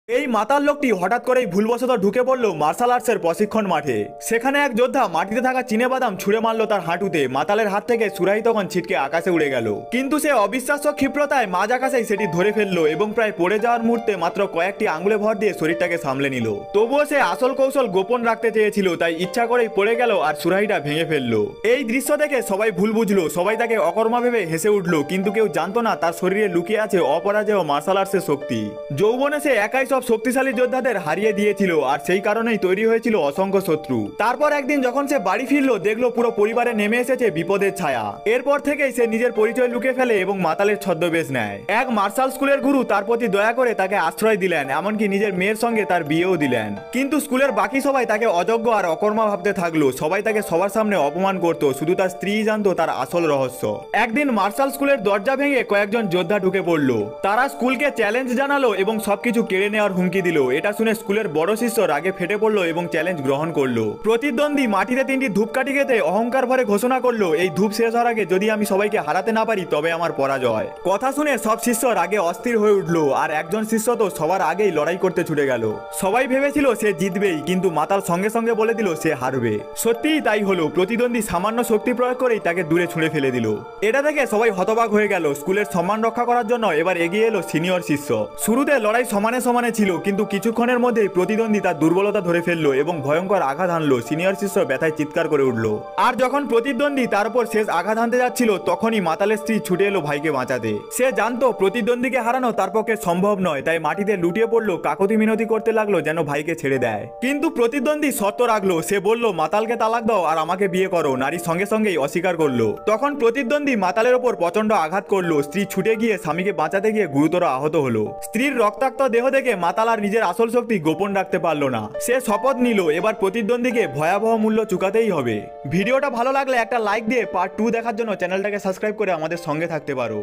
এই মাতাল লোকটি হঠাৎ করেই ভুলবশত ঢুকে পড়ল মার্শাল আর্টসের প্রশিক্ষণ মাঠে। সেখানে এক যোদ্ধা মাটিতে থাকা চিনেবাদাম ছুঁড়ে মারল তার হাঁটুতে। মাতালের হাত থেকে সুরাহি তখন ছিটকে আকাশে উড়ে গেল, কিন্তু সে অবিশ্বাস্য ক্ষিপ্রতায় মাঝ আকাশেই সেটি ধরে ফেললো এবং প্রায় পড়ে যাওয়ার মুহূর্তে মাত্র কয়েকটি আঙুলে ভর দিয়ে শরীরটাকে সামলে নিল। তবুও সে আসল কৌশল গোপন রাখতে চেয়েছিল, তাই ইচ্ছা করেই পড়ে গেল আর সুরাহিটা ভেঙে ফেললো। এই দৃশ্য দেখে সবাই ভুল বুঝলো, সবাই তাকে অকর্মা ভেবে হেসে উঠলো, কিন্তু কেউ জানতো না তার শরীরে লুকিয়ে আছে অপরাজেয় মার্শাল আর্টসের শক্তি। যৌবনে সে একাই সব শক্তিশালী যোদ্ধাদের হারিয়ে দিয়েছিল, আর সেই কারণেই তৈরি হয়েছিল অসংখ্য শত্রু। তারপর একদিন যখন সে বাড়ি ফিরলো, দেখলো পুরো পরিবারে নেমে এসেছে বিপদের ছায়া। এরপর থেকেই সে নিজের পরিচয় লুকিয়ে ফেলে এবং মাতালের ছদ্মবেশ নেয়। এক মার্শাল স্কুলের গুরু তার প্রতি দয়া করে তাকে আশ্রয় দিলেন, এমনকি নিজের মেয়ের সঙ্গে তার বিয়েও দিলেন। কিন্তু স্কুলের বাকি সবাই তাকে অযোগ্য আর অকর্মা ভাবতে থাকলো। সবাই তাকে সবার সামনে অপমান করত, শুধু তার স্ত্রী জানতো তার আসল রহস্য। একদিন মার্শাল স্কুলের দরজা ভেঙে কয়েকজন যোদ্ধা ঢুকে পড়লো। তারা স্কুলকে চ্যালেঞ্জ জানালো এবং সবকিছু কেড়ে নেওয়ার হুমকি দিল। এটা শুনে স্কুলের বড় শিষ্য রাগে ফেটে পড়লো এবং চ্যালেঞ্জ গ্রহণ করলো। প্রতিদ্বন্দ্বী মাটিতে 3টি ধূপকাঠি খেতে অহংকার ভরে ঘোষণা করলো, এই ধূপ শেষ হওয়ার আগে যদি আমি সবাইকে হারাতে না পারি তবে আমার পরাজয়। কথা শুনে সব শিষ্য রাগে অস্থির হয়ে উঠলো, আর একজন শিষ্য তো সবার আগেই লড়াই করতে ছুটে গেল। সবাই ভেবেছিল সে জিতবেই, কিন্তু মাতাল সঙ্গে সঙ্গে বলে দিল সে হারবে। সত্যিই তাই হলো, প্রতিদ্বন্দ্বী সামান্য শক্তি প্রয়োগ করেই তাকে দূরে ছুঁড়ে ফেলে দিল। এটা দেখে সবাই হতবাক হয়ে গেল। স্কুলের সম্মান রক্ষা করার জন্য এবার এগিয়ে এলো সিনিয়র শিষ্য। শুরুতে লড়াই সমানে সমানে ছিল, কিন্তু কিছুক্ষণের মধ্যেই প্রতিদ্বন্দ্বী তার দুর্বলতা ধরে ফেললো এবং ভয়ঙ্কর আঘাত হানলো। সিনিয়র শিষ্য ব্যথায় চিৎকার করে উঠলো। আর যখন প্রতিদ্বন্দ্বী তার উপর শেষ আঘাত হানতে যাচ্ছিল, তখনই মাতালের স্ত্রী ছুটে এলো ভাইকে বাঁচাতে। সে জানতো প্রতিদ্বন্দ্বীকে হারানো তার পক্ষে সম্ভব নয়, তাই মাটিতে লুটিয়ে পড়লো, কাকতি মিনতি করতে লাগলো যেন ভাইকে ছেড়ে দেয়। কিন্তু প্রতিদ্বন্দ্বী শর্ত রাখলো। সে বলল, মাতালকে তালাক দাও আর আমাকে বিয়ে করো। নারী সঙ্গে সঙ্গেই অস্বীকার করলো। তখন প্রতিদ্বন্দ্বী মাতালের ওপর প্রচন্ড আঘাত করলো। স্ত্রী ছুটে গিয়ে স্বামীকে বাঁচাতে গিয়ে গুরুতর আহত হলো। স্ত্রীর রক্তাক্ত দেহ দেখে মাতাল আর নিজের আসল শক্তি গোপন রাখতে পারলো না। সে শপথ নিল এবার প্রতিদ্বন্দ্বীকে ভয়াবহ মূল্য চুকাতেই হবে। ভিডিওটা ভালো লাগলে একটা লাইক দিয়ে পার্ট 2 দেখার জন্য চ্যানেলটাকে সাবস্ক্রাইব করে আমাদের সঙ্গে থাকতে পারো।